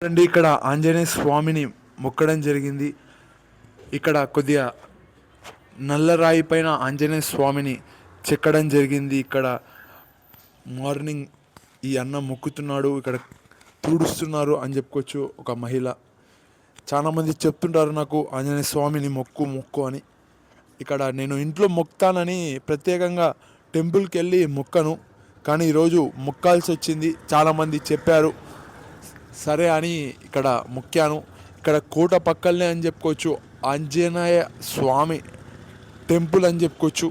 అండి ఇక్కడ ఆంజనేయ స్వామిని మొక్కడం జరిగింది. ఇక్కడ కొద్దిగా నల్లరాయి పైన ఆంజనేయ స్వామిని చెక్కడం జరిగింది. ఇక్కడ మార్నింగ్ ఈ అన్న మొక్కుతున్నాడు, ఇక్కడ తుడుస్తున్నారు అని చెప్పుకోవచ్చు. ఒక మహిళ, చాలామంది చెప్తుంటారు నాకు ఆంజనేయ స్వామిని మొక్కు మొక్కు అని. ఇక్కడ నేను ఇంట్లో మొక్కుతానని ప్రత్యేకంగా టెంపుల్కి వెళ్ళి మొక్కను, కానీ ఈరోజు మొక్కాల్సి వచ్చింది. చాలామంది చెప్పారు, సరే అని ఇక్కడ మొక్కాను. ఇక్కడ కోట పక్కలనే అని చెప్పుకోవచ్చు ఆంజనేయ స్వామి టెంపుల్ అని చెప్పుకోవచ్చు.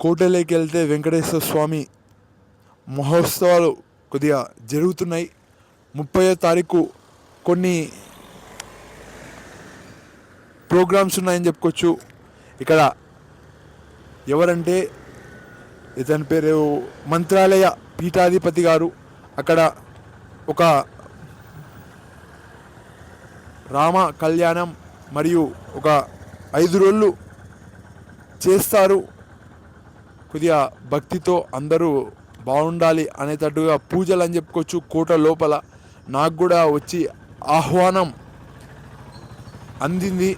కోటలోకి వెళ్తే వెంకటేశ్వర స్వామి మహోత్సవాలు కొద్దిగా జరుగుతున్నాయి. 30వ తారీఖు కొన్ని ప్రోగ్రామ్స్ ఉన్నాయని చెప్పుకోవచ్చు. ఇక్కడ ఎవరంటే ఇతని పేరు మంత్రాలయ పీఠాధిపతి గారు. అక్కడ ఒక రామ కళ్యాణం మరియు ఒక 5 రోజులు చేస్తారు. కొద్దిగా భక్తితో అందరూ బాగుండాలి అనేటట్టుగా పూజలు అని చెప్పుకోవచ్చు. కోట లోపల నాకు కూడా వచ్చి ఆహ్వానం అందింది,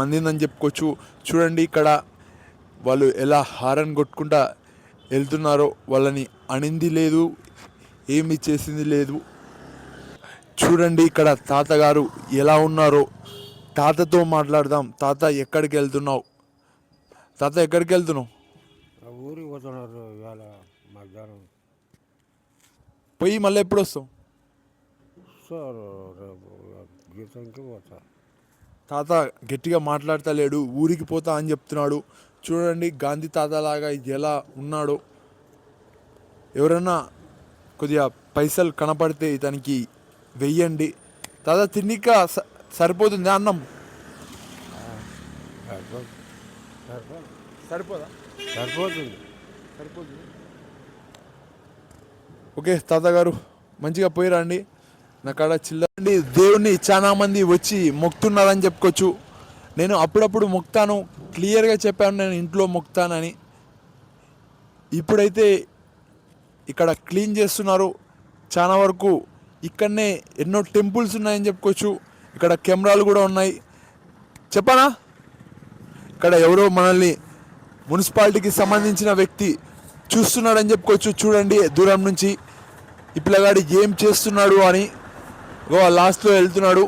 అందిందని చెప్పుకోవచ్చు. చూడండి ఇక్కడ వాళ్ళు ఎలా హారన్ కొట్టుకుంటా వెళ్తున్నారో. వాళ్ళని అనింది లేదు, ఏమి చేసింది లేదు. చూడండి ఇక్కడ తాతగారు ఎలా ఉన్నారో. తాతతో మాట్లాడదాం. తాత ఎక్కడికి వెళ్తున్నావు? తాత ఎక్కడికి వెళ్తున్నావు? ఊరికి పోతున్నారు ఇవాళ మధ్యాహ్నం. పోయి మళ్ళీ ఎప్పుడు వస్తావు? సార్ రేపు గీతంకి పోతా. తాత గట్టిగా మాట్లాడతలేడు, ఊరికి పోతా అని చెప్తున్నాడు. చూడండి గాంధీ తాతలాగా ఎలా ఉన్నాడో. ఎవరన్నా కొద్దిగా పైసలు కనపడితే ఇతనికి వెయ్యండి. తాత తిన్నిక సరిపోతుంది అన్నం? సరిపోదా? సరిపోతుంది. ఓకే తాతగారు, మంచిగా పోయిరండి. నాకాడ చిల్లండి. దేవుణ్ణి చాలా మంది వచ్చి మొక్కుతున్నారని చెప్పుకోవచ్చు. నేను అప్పుడప్పుడు మొక్కుతాను, క్లియర్గా చెప్పాను నేను ఇంట్లో మొక్కుతానని. ఇప్పుడైతే ఇక్కడ క్లీన్ చేస్తున్నారు. చాలా వరకు ఇక్కడనే ఎన్నో టెంపుల్స్ ఉన్నాయని చెప్పుకోవచ్చు. ఇక్కడ కెమెరాలు కూడా ఉన్నాయి. చెప్పనా, ఇక్కడ ఎవరో మనల్ని మున్సిపాలిటీకి సంబంధించిన వ్యక్తి చూస్తున్నాడని చెప్పుకోవచ్చు. చూడండి దూరం నుంచి ఈ పిల్లగాడు ఏం చేస్తున్నాడు అని. లాస్ట్లో వెళ్తున్నాడు.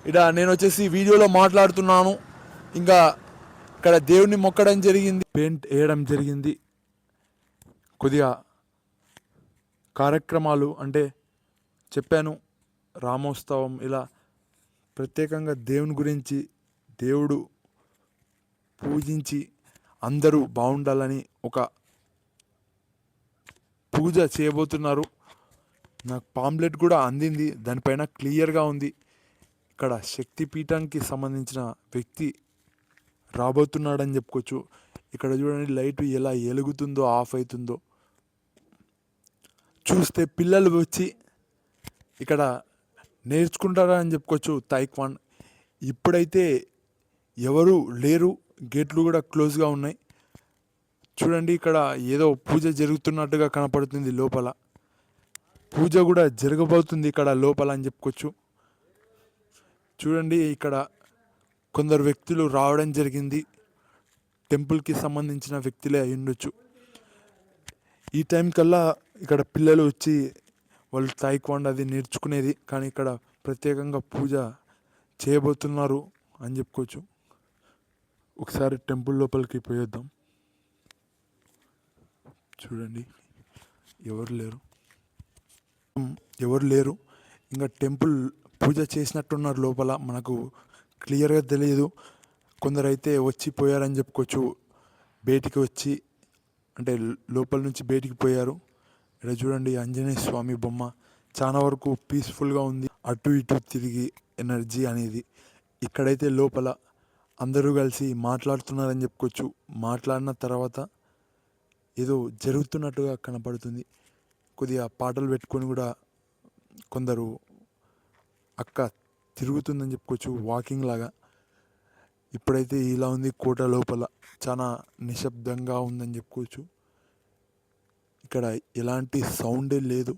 ఇక్కడ నేను వచ్చేసి వీడియోలో మాట్లాడుతున్నాను. ఇంకా ఇక్కడ దేవుణ్ణి మొక్కడం జరిగింది, పెయింట్ వేయడం జరిగింది. కొద్దిగా కార్యక్రమాలు అంటే చెప్పాను, రామోత్సవం, ఇలా ప్రత్యేకంగా దేవుని గురించి, దేవుడు పూజించి అందరూ బాగుండాలని ఒక పూజ చేయబోతున్నారు. నాకు పాంప్లెట్ కూడా అందింది, దానిపైన క్లియర్గా ఉంది. ఇక్కడ శక్తిపీఠానికి సంబంధించిన వ్యక్తి రాబోతున్నాడని చెప్పుకోవచ్చు. ఇక్కడ చూడండి లైట్ ఎలా వెలుగుతుందో, ఆఫ్ అవుతుందో. చూస్తే పిల్లలు వచ్చి ఇక్కడ నేర్చుకుంటారా అని చెప్పుకోవచ్చు తైక్వాండ్. ఇప్పుడైతే ఎవరు లేరు, గేట్లు కూడా క్లోజ్గా ఉన్నాయి. చూడండి ఇక్కడ ఏదో పూజ జరుగుతున్నట్టుగా కనపడుతుంది. లోపల పూజ కూడా జరగబోతుంది ఇక్కడ లోపల అని చెప్పుకోవచ్చు. చూడండి ఇక్కడ కొందరు వ్యక్తులు రావడం జరిగింది. టెంపుల్కి సంబంధించిన వ్యక్తులే అయి ఉండొచ్చు. ఈ టైం కల్లా ఇక్కడ పిల్లలు వచ్చి వాళ్ళు తాయిక్వాండ్ అది నేర్చుకునేది, కానీ ఇక్కడ ప్రత్యేకంగా పూజ చేయబోతున్నారు అని చెప్పుకోవచ్చు. ఒకసారి టెంపుల్ లోపలికి పోయొద్దాం. చూడండి ఎవరు లేరు. ఇంకా టెంపుల్ పూజ చేసినట్టున్నారు లోపల, మనకు క్లియర్గా తెలియదు. కొందరైతే వచ్చి పోయారని చెప్పుకోవచ్చు. బయటికి వచ్చి అంటే లోపల నుంచి బయటికి పోయారు. ఇక్కడ చూడండి ఆంజనేయ స్వామి బొమ్మ చాలా వరకు పీస్ఫుల్గా ఉంది. అటు ఇటు తిరిగి ఎనర్జీ అనేది. ఇక్కడైతే లోపల అందరూ కలిసి మాట్లాడుతున్నారని చెప్పుకోవచ్చు. మాట్లాడిన తర్వాత ఏదో జరుగుతున్నట్టుగా కనపడుతుంది. కొద్దిగా పాటలు పెట్టుకొని కూడా కొందరు అక్క తిరుగుతుందని చెప్పుకోవచ్చు, వాకింగ్ లాగా. ఇప్పుడైతే ఇలా ఉంది కోట లోపల, చాలా నిశ్శబ్దంగా ఉందని చెప్పుకోవచ్చు. ఇక్కడ ఎలాంటి సౌండే లేదు.